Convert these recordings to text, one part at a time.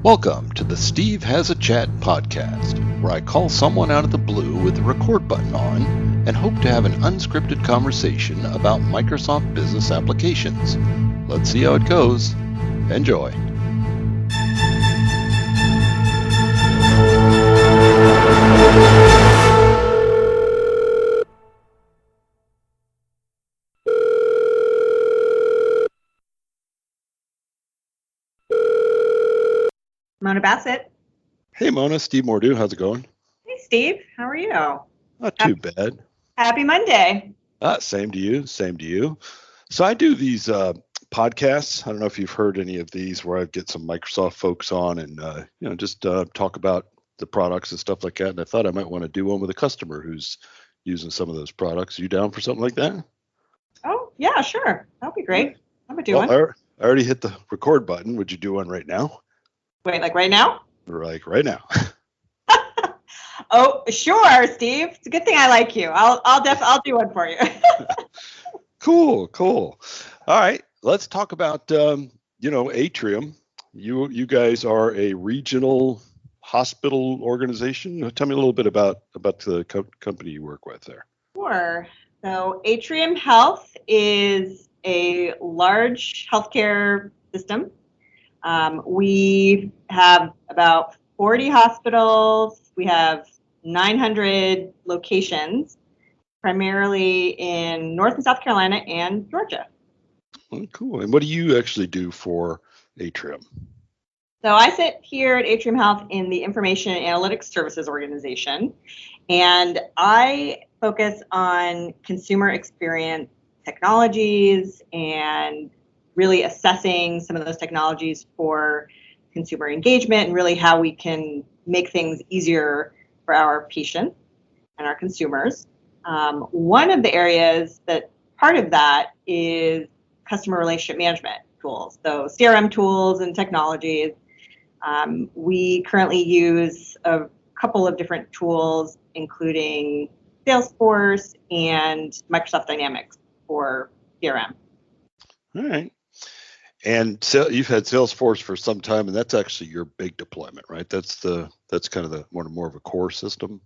Welcome to the Steve Has a Chat podcast, where I call someone out of the blue with the record button on and hope to have an unscripted conversation about Microsoft business applications. Let's see how it goes. Enjoy. Mona Baset. Hey Mona, Steve Mordew, how's it going? Hey Steve, how are you? Not too bad. Happy Monday. Same to you, same to you. So I do these podcasts. I don't know if you've heard any of these where I get some Microsoft folks on and just talk about the products and stuff like that. And I thought I might want to do one with a customer who's using some of those products. Are you down for something like that? Oh, yeah, sure. That'd be great. I'm going to do one. I already hit the record button. Would you do one right now? Wait, like right now? Like right now. Oh, sure, Steve. It's a good thing I like you. I'll do one for you. Cool. All right, let's talk about Atrium. You guys are a regional hospital organization. Tell me a little bit about the company you work with there. Sure. So Atrium Health is a large healthcare system. We have about 40 hospitals. We have 900 locations, primarily in North and South Carolina and Georgia. Oh, cool. And what do you actually do for Atrium? So I sit here at Atrium Health in the Information and Analytics Services organization, and I focus on consumer experience technologies and really assessing some of those technologies for consumer engagement and really how we can make things easier for our patients and our consumers. One of the areas that part of that is customer relationship management tools, so CRM tools and technologies. We currently use a couple of different tools, including Salesforce and Microsoft Dynamics for CRM. All right. And so you've had Salesforce for some time, and that's actually your big deployment, right? That's kind of the more of a core system.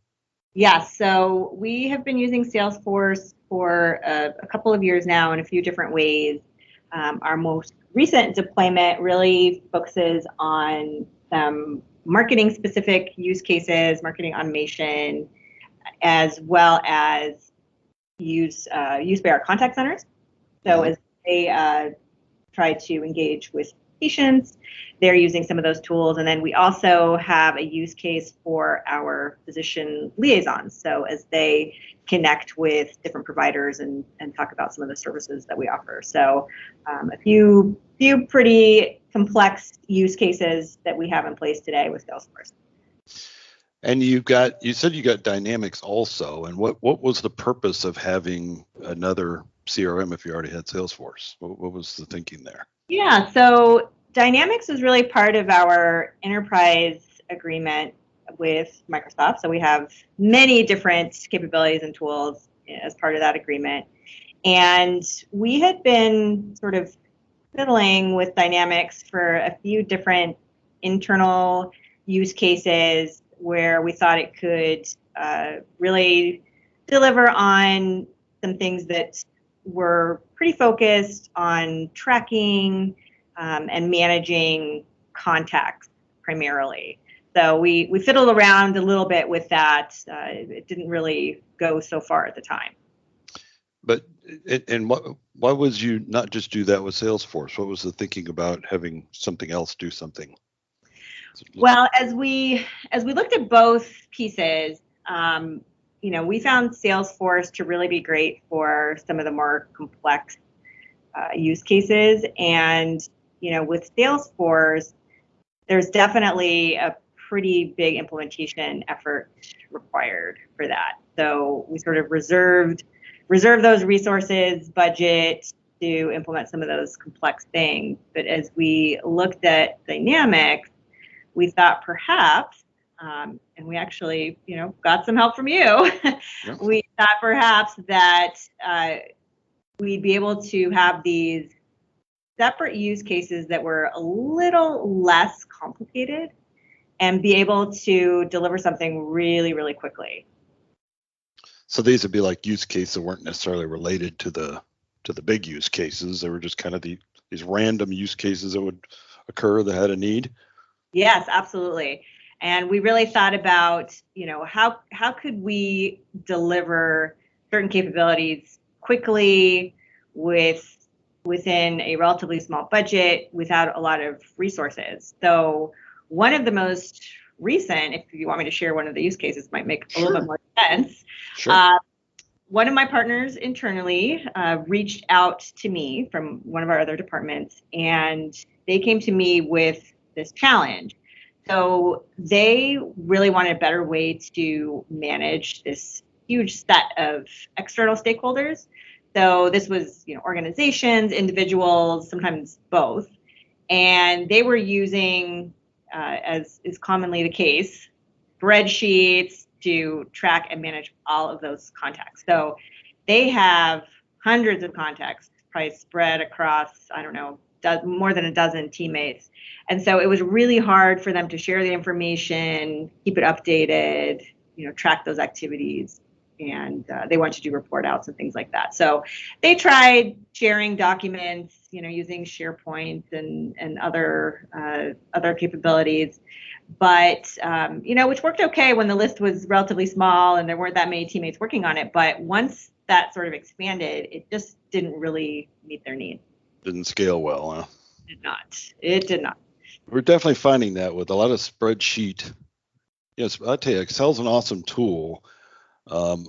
Yeah, so we have been using Salesforce for a couple of years now in a few different ways. Our most recent deployment really focuses on some marketing-specific use cases, marketing automation, as well as use by our contact centers. So as they try to engage with patients, they're using some of those tools. And then we also have a use case for our physician liaisons. So as they connect with different providers and talk about some of the services that we offer. So a few pretty complex use cases that we have in place today with Salesforce. And you said you got Dynamics also. And what was the purpose of having another CRM if you already had Salesforce? What was the thinking there? Yeah, so Dynamics was really part of our enterprise agreement with Microsoft. So we have many different capabilities and tools as part of that agreement. And we had been sort of fiddling with Dynamics for a few different internal use cases where we thought it could really deliver on some things that were pretty focused on tracking and managing contacts primarily. So we fiddled around a little bit with that. It didn't really go so far at the time. But why would you not just do that with Salesforce? What was the thinking about having something else do something? Well, as we looked at both pieces, we found Salesforce to really be great for some of the more complex use cases. And, with Salesforce, there's definitely a pretty big implementation effort required for that. So we sort of reserved those resources, budget to implement some of those complex things. But as we looked at Dynamics, we thought perhaps, and we actually, got some help from you. Yeah. We thought perhaps that we'd be able to have these separate use cases that were a little less complicated and be able to deliver something really, really quickly. So these would be like use cases that weren't necessarily related to the big use cases. They were just kind of these random use cases that would occur that had a need. Yes, absolutely. And we really thought about, how could we deliver certain capabilities quickly within a relatively small budget without a lot of resources. So one of the most recent, if you want me to share one of the use cases, might make a little bit more sense. Sure. One of my partners internally reached out to me from one of our other departments, and they came to me with this challenge. So they really wanted a better way to manage this huge set of external stakeholders. So this was, organizations, individuals, sometimes both. And they were using, as is commonly the case, spreadsheets to track and manage all of those contacts. So they have hundreds of contacts, probably spread across, I don't know, more than a dozen teammates. And so it was really hard for them to share the information, keep it updated, track those activities. And they want to do report outs and things like that. So they tried sharing documents, using SharePoint and other capabilities, but which worked okay when the list was relatively small and there weren't that many teammates working on it. But once that sort of expanded, it just didn't really meet their needs. Didn't scale well, huh? It did not. We're definitely finding that with a lot of spreadsheet. Yes, I tell you, Excel's an awesome tool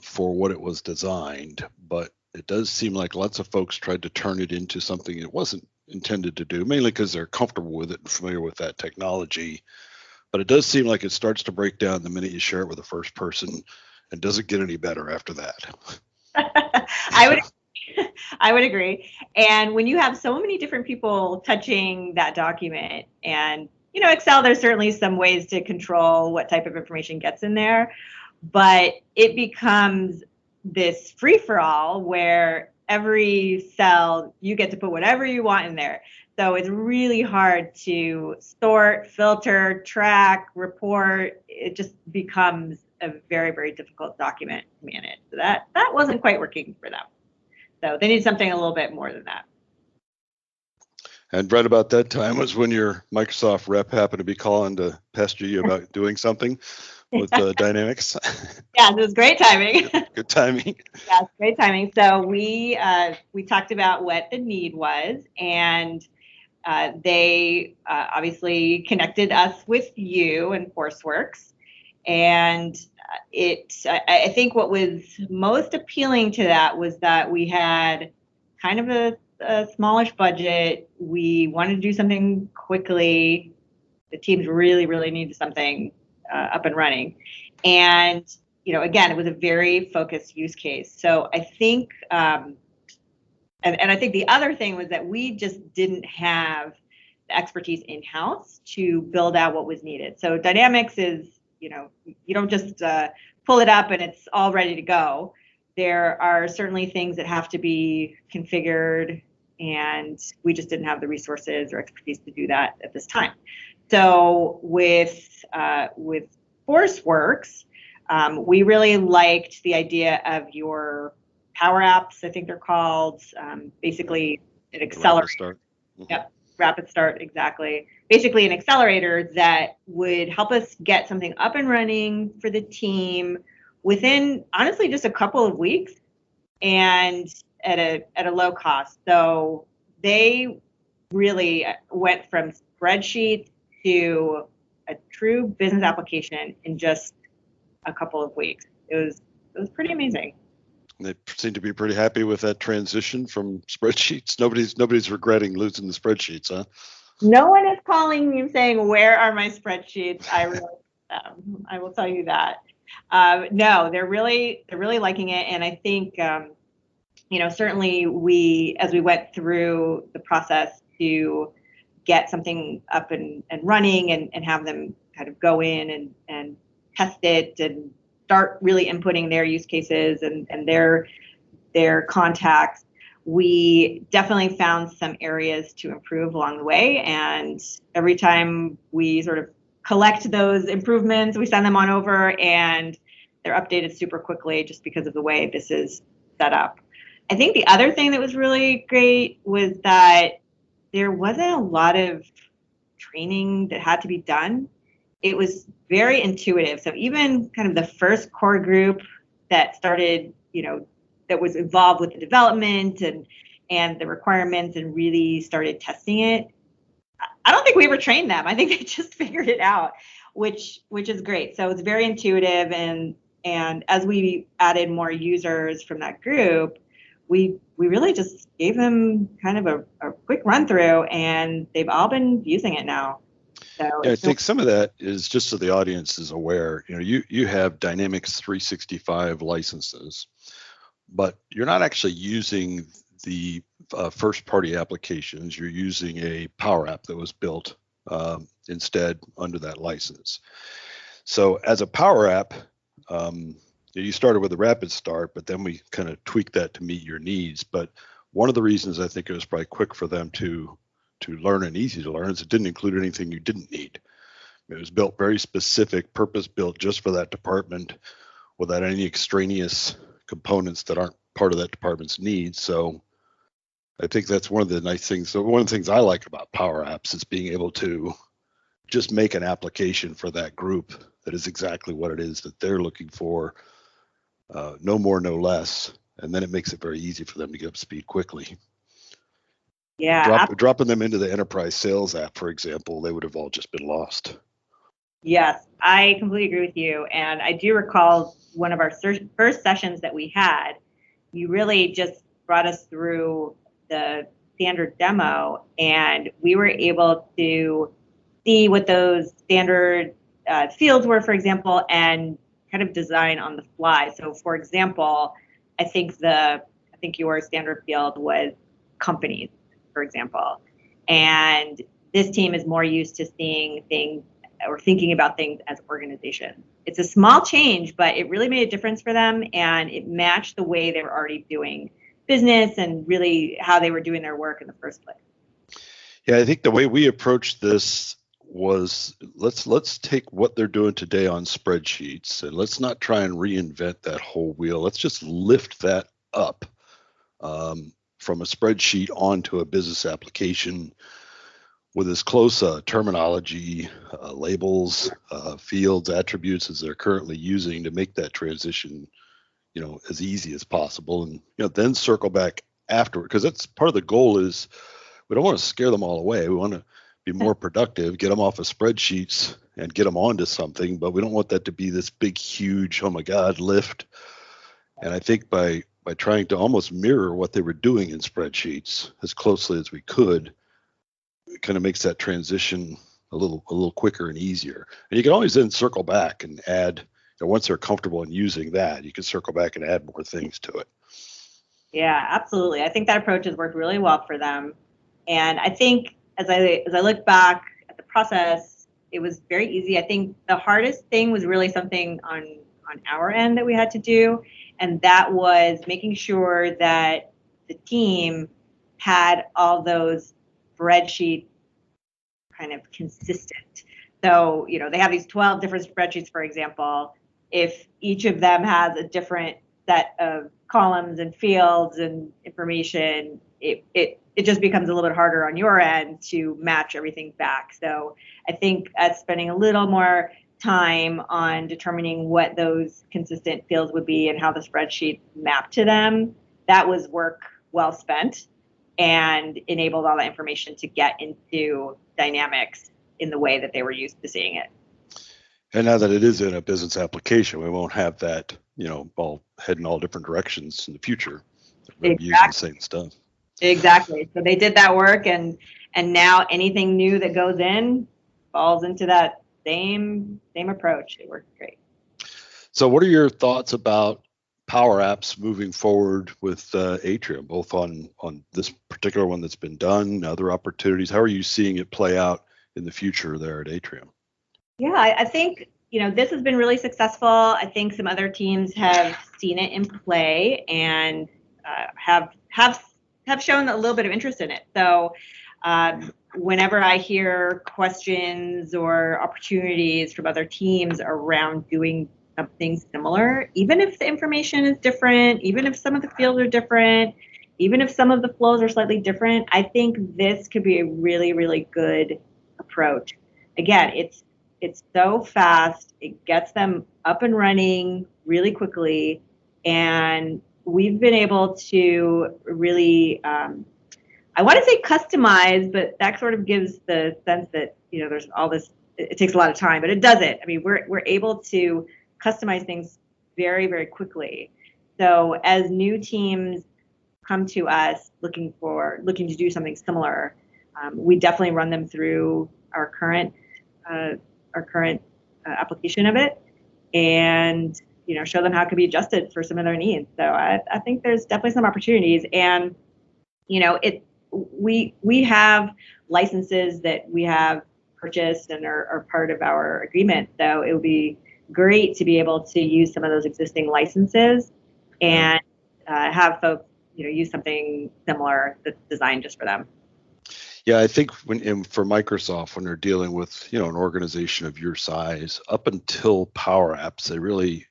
for what it was designed, but it does seem like lots of folks tried to turn it into something it wasn't intended to do, mainly because they're comfortable with it and familiar with that technology. But it does seem like it starts to break down the minute you share it with a first person and doesn't get any better after that. I would agree. And when you have so many different people touching that document, and Excel, there's certainly some ways to control what type of information gets in there, but it becomes this free-for-all where every cell you get to put whatever you want in there. So it's really hard to sort, filter, track, report. It just becomes a very, very difficult document to manage. So that wasn't quite working for them. So they need something a little bit more than that. And right about that time was when your Microsoft rep happened to be calling to pester you about doing something with Dynamics. Yeah, it was great timing. Good timing. Yeah, great timing. So we talked about what the need was, and they obviously connected us with you and ForceWorks. And I think what was most appealing to that was that we had kind of a smallish budget. We wanted to do something quickly. The teams really, really needed something up and running. And, again, it was a very focused use case. So I think, and I think the other thing was that we just didn't have the expertise in-house to build out what was needed. So Dynamics is, you don't just pull it up and it's all ready to go. There are certainly things that have to be configured, and we just didn't have the resources or expertise to do that at this time. So with ForceWorks, we really liked the idea of your PowerApps, I think they're called, basically an accelerator. Yep, rapid start, exactly. Basically an accelerator that would help us get something up and running for the team within, honestly, just a couple of weeks and at a low cost. So they really went from spreadsheets to a true business application in just a couple of weeks. It was pretty amazing. They seem to be pretty happy with that transition from spreadsheets. Nobody's regretting losing the spreadsheets, huh? No one is calling me and saying, "Where are my spreadsheets?" I will tell you that. No, they're really liking it, and I think certainly as we went through the process to get something up and running and have them kind of go in and test it and start really inputting their use cases and their contacts, we definitely found some areas to improve along the way. And every time we sort of collect those improvements, we send them on over, and they're updated super quickly just because of the way this is set up. I think the other thing that was really great was that there wasn't a lot of training that had to be done. It was very intuitive. So even kind of the first core group that started, that was involved with the development and the requirements and really started testing it, I don't think we ever trained them. I think they just figured it out, which is great. So it's very intuitive, and as we added more users from that group, we really just gave them kind of a quick run through, and they've all been using it now. So yeah, I think some of that is just so the audience is aware. You have Dynamics 365 licenses, but you're not actually using the first-party applications. You're using a Power App that was built instead under that license. So as a Power App, you started with a rapid start, but then we kind of tweaked that to meet your needs. But one of the reasons I think it was probably quick for them to learn and easy to learn is it didn't include anything you didn't need. It was built very specific, purpose-built just for that department without any extraneous components that aren't part of that department's needs. So I think that's one of the nice things. So one of the things I like about PowerApps is being able to just make an application for that group that is exactly what it is that they're looking for, no more, no less. And then it makes it very easy for them to get up to speed quickly. Yeah, dropping them into the enterprise sales app, for example, they would have all just been lost. Yes, I completely agree with you. And I do recall one of our first sessions that we had, you really just brought us through the standard demo, and we were able to see what those standard fields were, for example, and kind of design on the fly. So for example, I think your standard field was companies, for example. And this team is more used to seeing things or thinking about things as organizations. It's a small change, but it really made a difference for them, and it matched the way they were already doing business and really how they were doing their work in the first place. Yeah, I think the way we approached this was let's take what they're doing today on spreadsheets, and let's not try and reinvent that whole wheel. Let's just lift that up from a spreadsheet onto a business application with as close terminology, labels, fields, attributes as they're currently using to make that transition, as easy as possible, and then circle back afterward, because that's part of the goal. Is we don't want to scare them all away. We want to be more productive, get them off of spreadsheets and get them onto something, but we don't want that to be this big, huge, oh my God, lift. And I think by trying to almost mirror what they were doing in spreadsheets as closely as we could, it kind of makes that transition a little quicker and easier. And you can always then circle back and add, once they're comfortable in using that, you can circle back and add more things to it. Yeah, absolutely. I think that approach has worked really well for them. And I think as I look back at the process, it was very easy. I think the hardest thing was really something on our end that we had to do, and that was making sure that the team had all those spreadsheets kind of consistent. So, they have these 12 different spreadsheets, for example. If each of them has a different set of columns and fields and information, it just becomes a little bit harder on your end to match everything back. So I think spending a little more time on determining what those consistent fields would be and how the spreadsheet mapped to them, that was work well spent and enabled all that information to get into Dynamics in the way that they were used to seeing it. And now that it is in a business application, we won't have that, all heading all different directions in the future. We're using the same stuff. Exactly. So they did that work, and now anything new that goes in falls into that same approach. It worked great. So what are your thoughts about PowerApps moving forward with Atrium, both on this particular one that's been done, other opportunities? How are you seeing it play out in the future there at Atrium? Yeah, I think, this has been really successful. I think some other teams have seen it in play and have have shown a little bit of interest in it. So whenever I hear questions or opportunities from other teams around doing something similar, even if the information is different, even if some of the fields are different, even if some of the flows are slightly different, I think this could be a really, really good approach. Again, it's so fast. It gets them up and running really quickly. And we've been able to really, I want to say customize, but that sort of gives the sense that, there's all this, it takes a lot of time, but it doesn't. I mean, we're able to customize things very, very quickly. So as new teams come to us looking to do something similar, we definitely run them through our current application of it, and show them how it could be adjusted for some of their needs. So I think there's definitely some opportunities, and we have licenses that we have purchased and are part of our agreement. So it would be great to be able to use some of those existing licenses and have folks use something similar that's designed just for them. Yeah, I think for Microsoft, when they're dealing with an organization of your size, up until PowerApps, they really,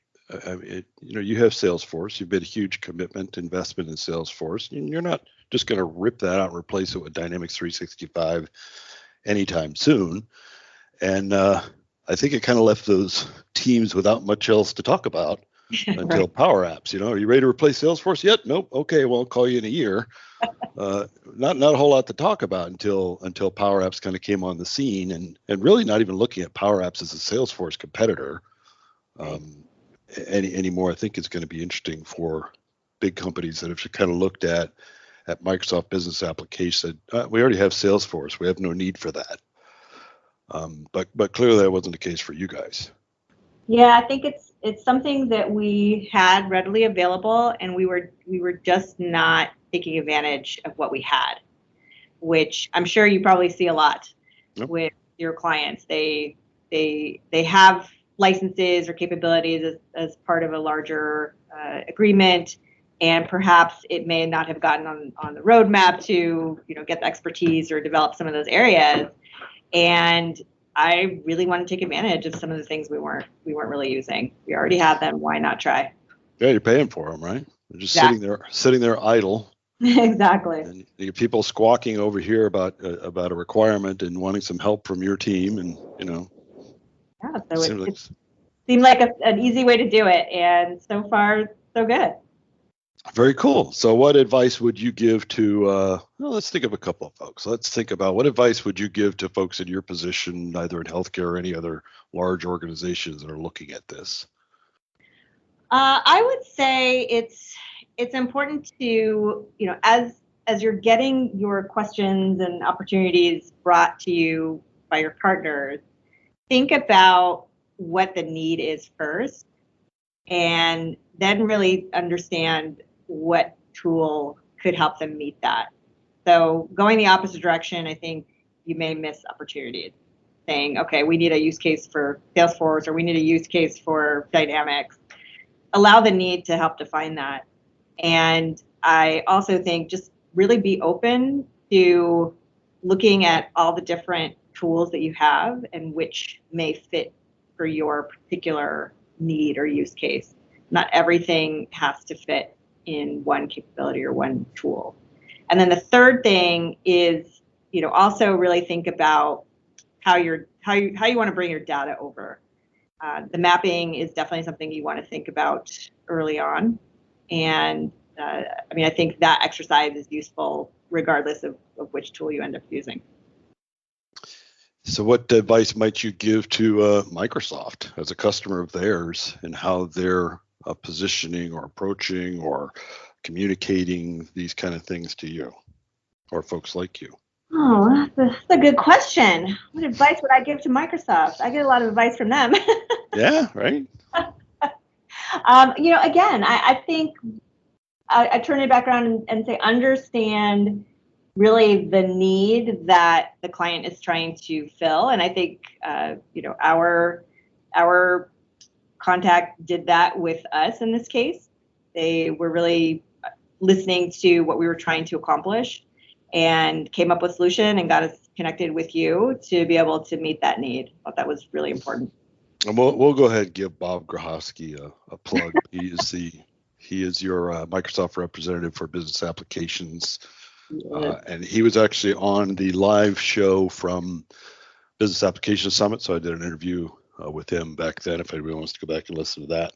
you have Salesforce. You've made a huge commitment, investment in Salesforce, and you're not just going to rip that out and replace it with Dynamics 365 anytime soon. And I think it kind of left those teams without much else to talk about until Right. PowerApps. Are you ready to replace Salesforce yet? Nope. Okay, well, I'll call you in a year. Not a whole lot to talk about until PowerApps kind of came on the scene, and really not even looking at PowerApps as a Salesforce competitor anymore. I think it's going to be interesting for big companies that have kind of looked at Microsoft Business Application. We already have Salesforce. We have no need for that. But clearly that wasn't the case for you guys. Yeah, I think it's something that we had readily available, and we were just not taking advantage of what we had, which I'm sure you probably see a lot with your clients. They have licenses or capabilities as part of a larger agreement, and perhaps it may not have gotten on the roadmap to get the expertise or develop some of those areas. And I really want to take advantage of some of the things we weren't really using. We already had them. Why not try? Yeah, you're paying for them, right? They're just sitting there idle. Exactly. And you get people squawking over here about a requirement and wanting some help from your team, and Yeah, so it seemed like an easy way to do it, and so far so good. Very cool. So what advice would you give to, let's think of a couple of folks. Let's think about what advice would you give to folks in your position, either in healthcare or any other large organizations that are looking at this? I would say it's important to, as you're getting your questions and opportunities brought to you by your partners, think about what the need is first, and then really understand what tool could help them meet that. So going the opposite direction, I think you may miss opportunities. Saying, okay, we need a use case for Salesforce, or we need a use case for Dynamics. Allow the need to help define that. And I also think just really be open to looking at all the different tools that you have and which may fit for your particular need or use case. Not everything has to fit in one capability or one tool. And then the third thing is, also really think about how you want to bring your data over. The mapping is definitely something you want to think about early on. And I think that exercise is useful regardless of which tool you end up using. So what advice might you give to Microsoft as a customer of theirs, and how they're positioning or approaching or communicating these kind of things to you or folks like you? Oh, that's a good question. What advice would I give to Microsoft? I get a lot of advice from them. Yeah, right. Again, I think I turn it back around and say, understand really the need that the client is trying to fill. And I think, our contact did that with us in this case. They were really listening to what we were trying to accomplish and came up with a solution and got us connected with you to be able to meet that need. I thought that was really important. And we'll go ahead and give Bob Grahowski a plug. He is your Microsoft representative for business applications. And he was actually on the live show from Business Application Summit. So I did an interview with him back then, if anybody wants to go back and listen to that.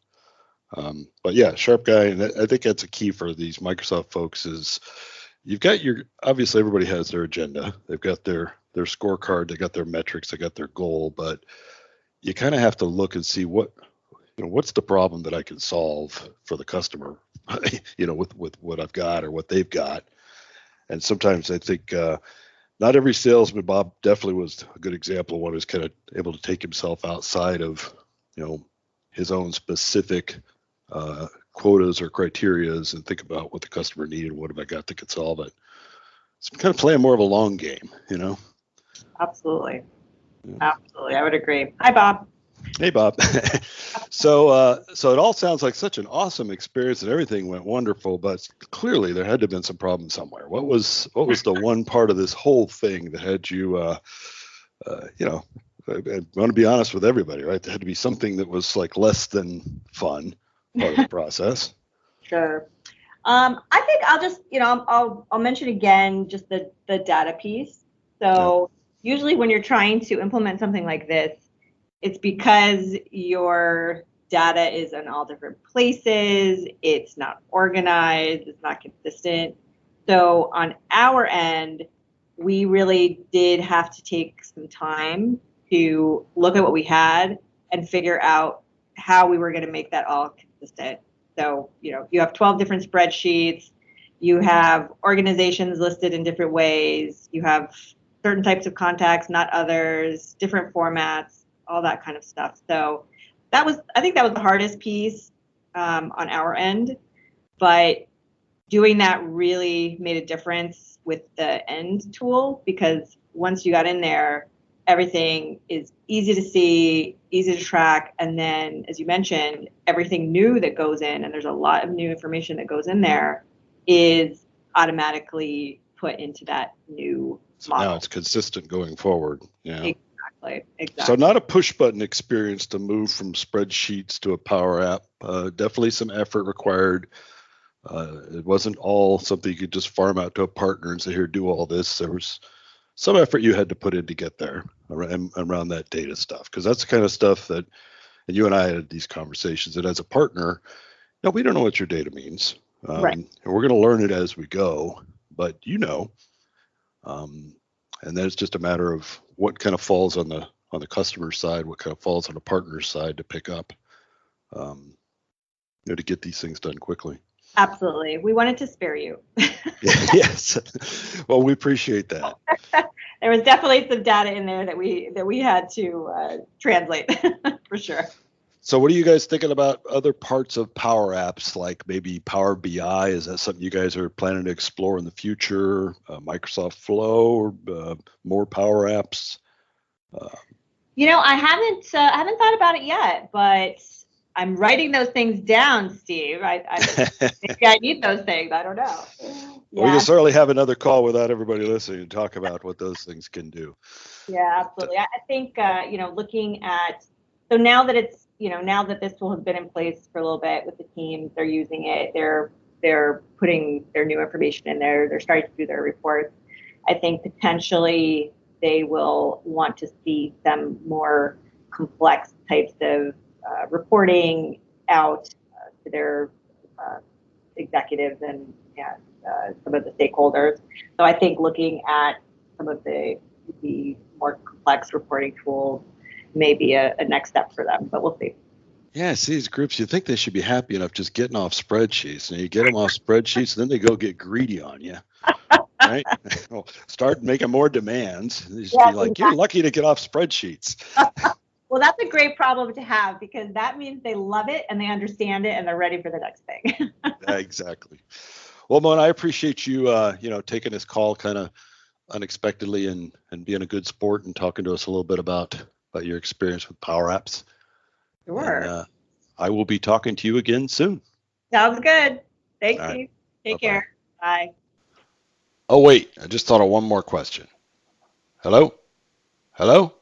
But yeah, sharp guy. And I think that's a key for these Microsoft folks is you've got obviously everybody has their agenda. They've got their scorecard, they got their metrics, they got their goal, but you kind of have to look and see what's the problem that I can solve for the customer, with what I've got or what they've got. And sometimes I think not every salesman, Bob definitely was a good example of one who's kind of able to take himself outside of, his own specific quotas or criterias and think about what the customer needed, what have I got that could solve it. It's kind of playing more of a long game, Absolutely. Yeah. Absolutely. I would agree. Hi, Bob. Hey, Bob. So it all sounds like such an awesome experience and everything went wonderful, but clearly there had to have been some problem somewhere. What was the one part of this whole thing that had you, I want to be honest with everybody, right? There had to be something that was like less than fun part of the process. Sure. I think I'll just, I'll mention again just the data piece. So usually when you're trying to implement something like this, it's because your data is in all different places. It's not organized. It's not consistent. So on our end, we really did have to take some time to look at what we had and figure out how we were going to make that all consistent. So, you have 12 different spreadsheets. You have organizations listed in different ways. You have certain types of contacts, not others, different formats, all that kind of stuff. So I think that was the hardest piece on our end, but doing that really made a difference with the end tool, because once you got in there, everything is easy to see, easy to track. And then, as you mentioned, everything new that goes in, and there's a lot of new information that goes in there, is automatically put into that new model. Now it's consistent going forward. Yeah. Exactly. So not a push button experience to move from spreadsheets to a Power App. Definitely some effort required. It wasn't all something you could just farm out to a partner and say, here, do all this. There was some effort you had to put in to get there around that data stuff, because that's the kind of stuff that, and you and I had these conversations, that as a partner, we don't know what your data means. Right. And we're going to learn it as we go, but and then it's just a matter of what kind of falls on the customer side, what kind of falls on the partner side to pick up, to get these things done quickly. Absolutely. We wanted to spare you. Yes. Well, we appreciate that. There was definitely some data in there that we had to translate for sure. So what are you guys thinking about other parts of Power Apps, like maybe Power BI? Is that something you guys are planning to explore in the future? Microsoft Flow, or more Power Apps? I haven't thought about it yet, but I'm writing those things down, Steve. Maybe I need those things. I don't know. Well, we can certainly have another call without everybody listening and talk about what those things can do. Yeah, absolutely. I think looking at, so now that this tool has been in place for a little bit with the teams, they're using it. They're putting their new information in there. They're starting to do their reports. I think potentially they will want to see some more complex types of reporting out to their executives and some of the stakeholders. So I think looking at some of the more complex reporting tools may be a next step for them, but we'll see. Yeah, see, these groups, you think they should be happy enough just getting off spreadsheets, and you get them off spreadsheets, and then they go get greedy on you, right? Well, start making more demands. You just be like, exactly. You're lucky to get off spreadsheets. Well, that's a great problem to have, because that means they love it and they understand it and they're ready for the next thing. Yeah, exactly. Well, Mona, I appreciate you, taking this call kind of unexpectedly and being a good sport and talking to us a little bit about your experience with Power Apps. Sure. And, I will be talking to you again soon. Sounds good. Thanks, Steve. Take Bye-bye. care. Bye. Oh, wait, I just thought of one more question. Hello? Hello?